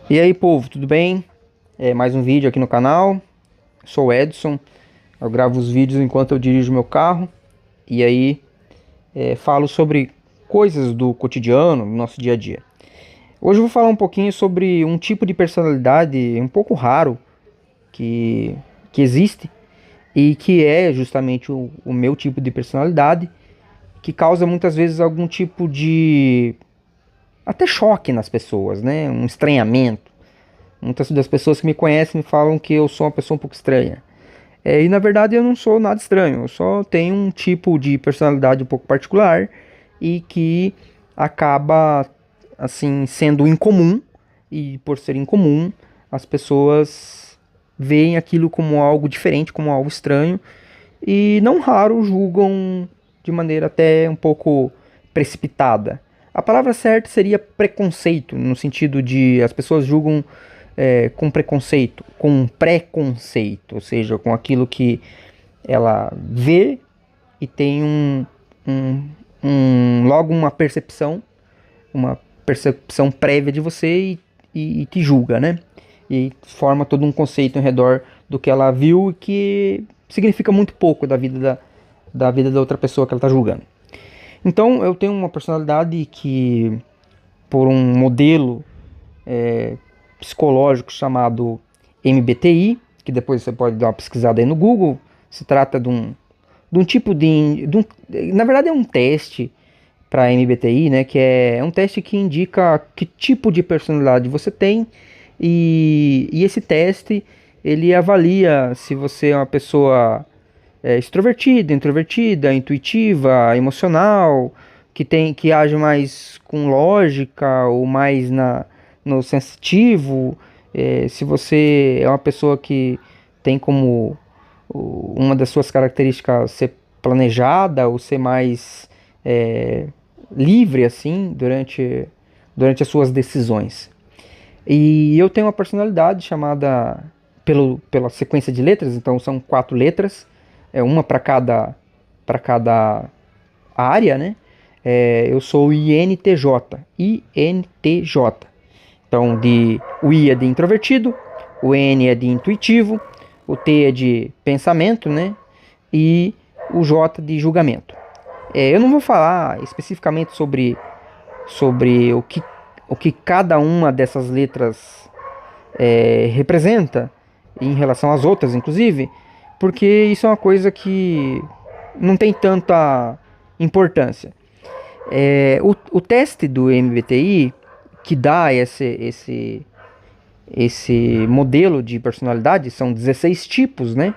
E aí, povo, tudo bem? Mais um vídeo aqui no canal. Sou o Edson. Eu gravo os vídeos enquanto eu dirijo meu carro. E aí, falo sobre coisas do cotidiano, do nosso dia a dia. Hoje eu vou falar um pouquinho sobre um tipo de personalidade um pouco raro que existe e que é justamente o meu tipo de personalidade, que causa muitas vezes algum tipo de até choque nas pessoas, né? Um estranhamento. Muitas das pessoas que me conhecem me falam que eu sou uma pessoa um pouco estranha. E na verdade eu não sou nada estranho, eu só tenho um tipo de personalidade um pouco particular e que acaba assim sendo incomum, e por ser incomum, as pessoas veem aquilo como algo diferente, como algo estranho, e não raro julgam de maneira até um pouco precipitada. A palavra certa seria preconceito, no sentido de as pessoas julgam com preconceito, com preconceito, ou seja, com aquilo que ela vê e tem um, logo uma percepção prévia de você e te julga, né? E forma todo um conceito em redor do que ela viu e que significa muito pouco da vida da outra pessoa que ela está julgando. Então eu tenho uma personalidade que, por um modelo psicológico chamado MBTI, que depois você pode dar uma pesquisada aí no Google. Se trata de um tipo na verdade é um teste para MBTI, né, que é um teste que indica que tipo de personalidade você tem, e esse teste ele avalia se você é uma pessoa extrovertida, introvertida, intuitiva, emocional, que age mais com lógica ou mais no sensitivo, se você é uma pessoa que tem como uma das suas características ser planejada ou ser mais livre assim durante as suas decisões. E eu tenho uma personalidade chamada pela sequência de letras, então são 4 letras, uma para cada área, né? Eu sou INTJ, INTJ. Então, o I é de introvertido, o N é de intuitivo, o T é de pensamento, né? E o J de julgamento. Eu não vou falar especificamente sobre o que cada uma dessas letras representa, em relação às outras, inclusive, porque isso é uma coisa que não tem tanta importância. O teste do MBTI, que dá esse modelo de personalidade, são 16 tipos, né?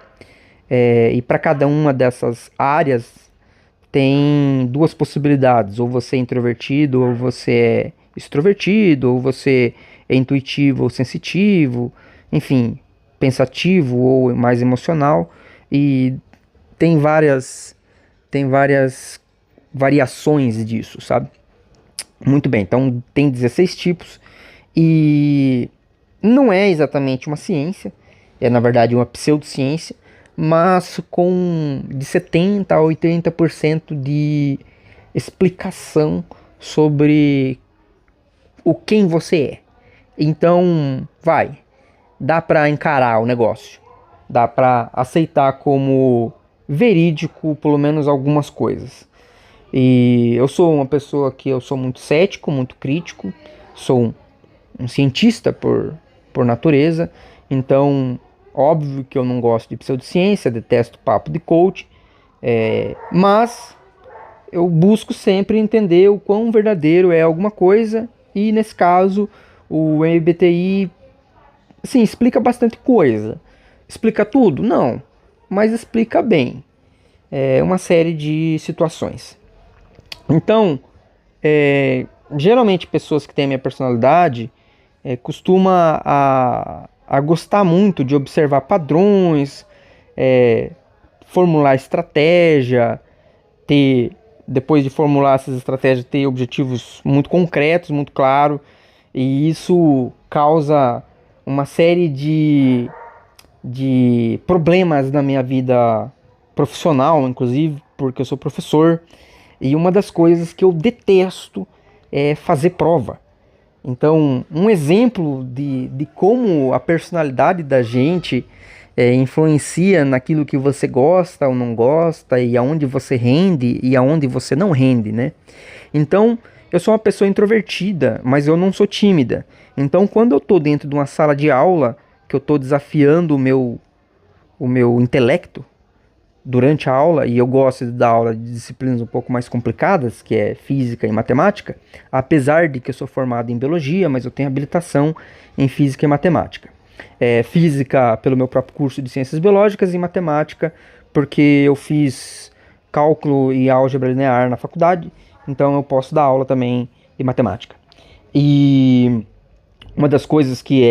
E para cada uma dessas áreas tem duas possibilidades: ou você é introvertido, ou você é extrovertido, ou você é intuitivo ou sensitivo, enfim, pensativo ou mais emocional. E tem várias variações disso, sabe? Muito bem, então tem 16 tipos e não é exatamente uma ciência, é na verdade uma pseudociência, mas com de 70 a 80% de explicação sobre o quem você é. Então, dá para encarar o negócio, dá para aceitar como verídico pelo menos algumas coisas. E eu sou uma pessoa que eu sou muito cético, muito crítico, sou um cientista por natureza, então óbvio que eu não gosto de pseudociência, detesto papo de coach, mas eu busco sempre entender o quão verdadeiro é alguma coisa, e nesse caso o MBTI, sim, explica bastante coisa. Explica tudo? Não, mas explica bem uma série de situações. Então, geralmente pessoas que têm a minha personalidade costuma a gostar muito de observar padrões, formular estratégia, ter, depois de formular essas estratégias, ter objetivos muito concretos, muito claros, e isso causa uma série de problemas na minha vida profissional, inclusive, porque eu sou professor, e uma das coisas que eu detesto é fazer prova. Então, um exemplo de como a personalidade da gente influencia naquilo que você gosta ou não gosta, e aonde você rende e aonde você não rende, né? Então, eu sou uma pessoa introvertida, mas eu não sou tímida. Então, quando eu tô dentro de uma sala de aula, que eu tô desafiando o meu intelecto durante a aula, e eu gosto de dar aula de disciplinas um pouco mais complicadas, que é física e matemática, apesar de que eu sou formado em biologia, mas eu tenho habilitação em física e matemática. Física pelo meu próprio curso de ciências biológicas e matemática porque eu fiz cálculo e álgebra linear na faculdade, então eu posso dar aula também de matemática. E uma das coisas que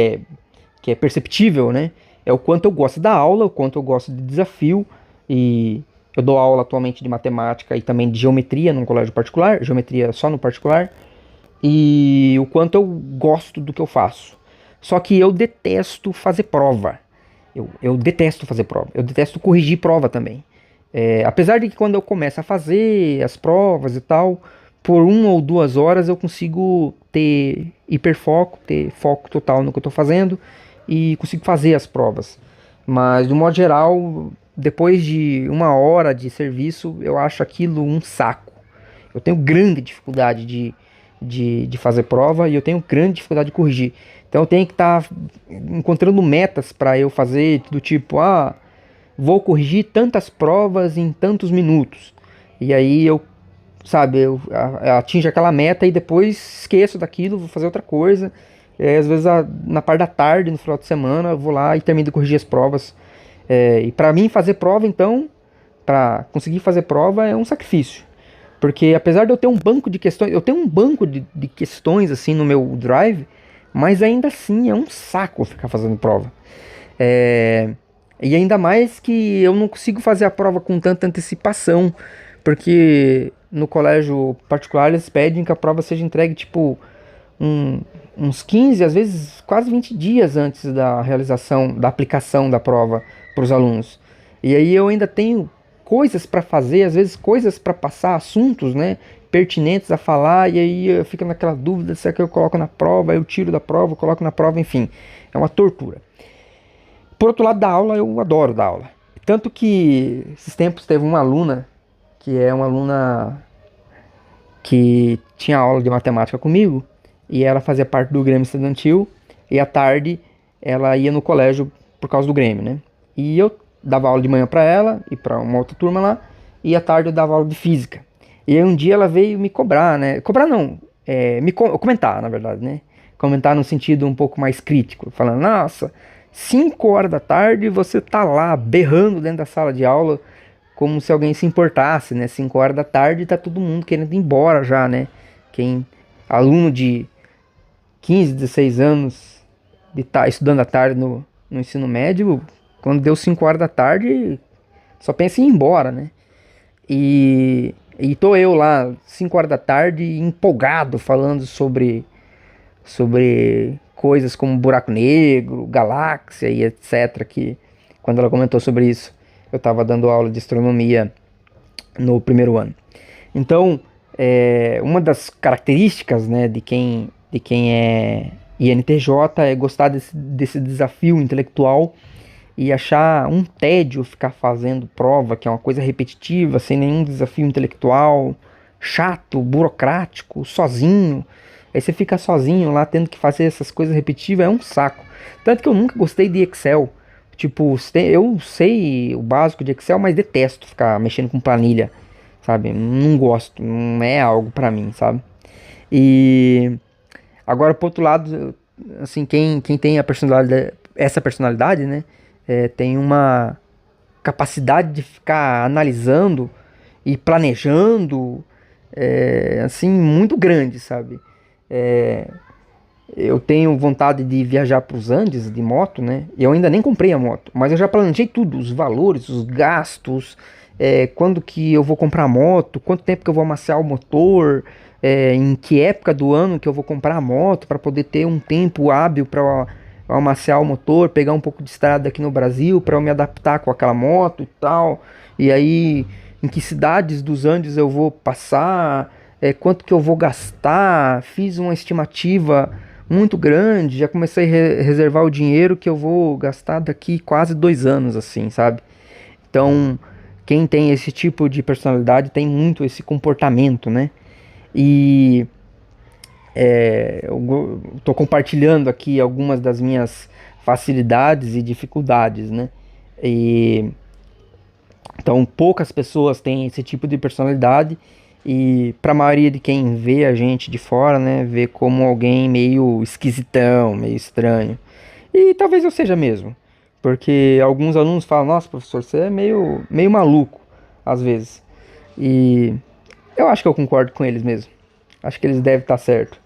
é perceptível, né, é o quanto eu gosto da aula, o quanto eu gosto de desafio, e eu dou aula atualmente de matemática e também de geometria num colégio particular, geometria só no particular, e o quanto eu gosto do que eu faço. Só que eu detesto fazer prova. Eu detesto fazer prova. Eu detesto corrigir prova também. Apesar de que quando eu começo a fazer as provas e tal, por 1 ou 2 horas eu consigo ter hiperfoco, ter foco total no que eu estou fazendo e consigo fazer as provas. Mas, de um modo geral, depois de 1 hora de serviço, eu acho aquilo um saco. Eu tenho grande dificuldade de fazer prova e eu tenho grande dificuldade de corrigir. Então eu tenho que estar encontrando metas para eu fazer do tipo, vou corrigir tantas provas em tantos minutos. E aí eu, sabe, eu atinjo aquela meta e depois esqueço daquilo, vou fazer outra coisa. E aí, às vezes na parte da tarde, no final de semana, eu vou lá e termino de corrigir as provas. E para mim fazer prova, então, para conseguir fazer prova é um sacrifício. Porque apesar de eu ter um banco de questões, eu tenho um banco de questões assim no meu Drive, mas ainda assim é um saco ficar fazendo prova. E ainda mais que eu não consigo fazer a prova com tanta antecipação, porque no colégio particular eles pedem que a prova seja entregue tipo uns 15, às vezes quase 20 dias antes da realização, da aplicação da prova para os alunos. E aí eu ainda tenho coisas para fazer, às vezes coisas para passar, assuntos, né, pertinentes a falar, e aí eu fico naquela dúvida se é que eu coloco na prova, eu tiro da prova, eu coloco na prova, enfim, é uma tortura. Por outro lado da aula, eu adoro dar aula. Tanto que esses tempos teve uma aluna, que é uma aluna que tinha aula de matemática comigo, e ela fazia parte do Grêmio Estudantil, e à tarde ela ia no colégio por causa do Grêmio, né? E eu dava aula de manhã para ela e para uma outra turma lá, e à tarde eu dava aula de física. E aí um dia ela veio me cobrar, né? Cobrar não, comentar, na verdade, né? Comentar no sentido um pouco mais crítico, falando, nossa, 5 horas da tarde você tá lá berrando dentro da sala de aula, como se alguém se importasse, né? 5 horas da tarde tá todo mundo querendo ir embora já, né? Aluno de 15, 16 anos de estar estudando à tarde no ensino médio, quando deu 5 horas da tarde, só pensa em ir embora, né? E tô eu lá, 5 horas da tarde, empolgado, falando sobre coisas como buraco negro, galáxia e etc. Que quando ela comentou sobre isso, eu estava dando aula de astronomia no primeiro ano. Então, uma das características, né, de quem é INTJ é gostar desse desafio intelectual e achar um tédio ficar fazendo prova, que é uma coisa repetitiva, sem nenhum desafio intelectual, chato, burocrático, sozinho. Aí você fica sozinho lá tendo que fazer essas coisas repetitivas, é um saco. Tanto que eu nunca gostei de Excel. Tipo, eu sei o básico de Excel, mas detesto ficar mexendo com planilha, sabe? Não gosto, não é algo pra mim, sabe? E agora, por outro lado, assim, quem tem essa personalidade, né? Tem uma capacidade de ficar analisando e planejando, assim, muito grande, sabe? Eu tenho vontade de viajar para os Andes de moto, né? Eu ainda nem comprei a moto, mas eu já planejei tudo, os valores, os gastos, quando que eu vou comprar a moto, quanto tempo que eu vou amaciar o motor, em que época do ano que eu vou comprar a moto para poder ter um tempo hábil para amaciar o motor, pegar um pouco de estrada aqui no Brasil para eu me adaptar com aquela moto e tal. E aí, em que cidades dos Andes eu vou passar, quanto que eu vou gastar, fiz uma estimativa muito grande, já comecei a reservar o dinheiro que eu vou gastar daqui quase 2 anos, assim, sabe? Então, quem tem esse tipo de personalidade tem muito esse comportamento, né? E eu tô compartilhando aqui algumas das minhas facilidades e dificuldades, né? E então, poucas pessoas têm esse tipo de personalidade e para a maioria de quem vê a gente de fora, né, vê como alguém meio esquisitão, meio estranho. E talvez eu seja mesmo, porque alguns alunos falam: "Nossa, professor, você é meio maluco às vezes". E eu acho que eu concordo com eles mesmo. Acho que eles devem estar certo.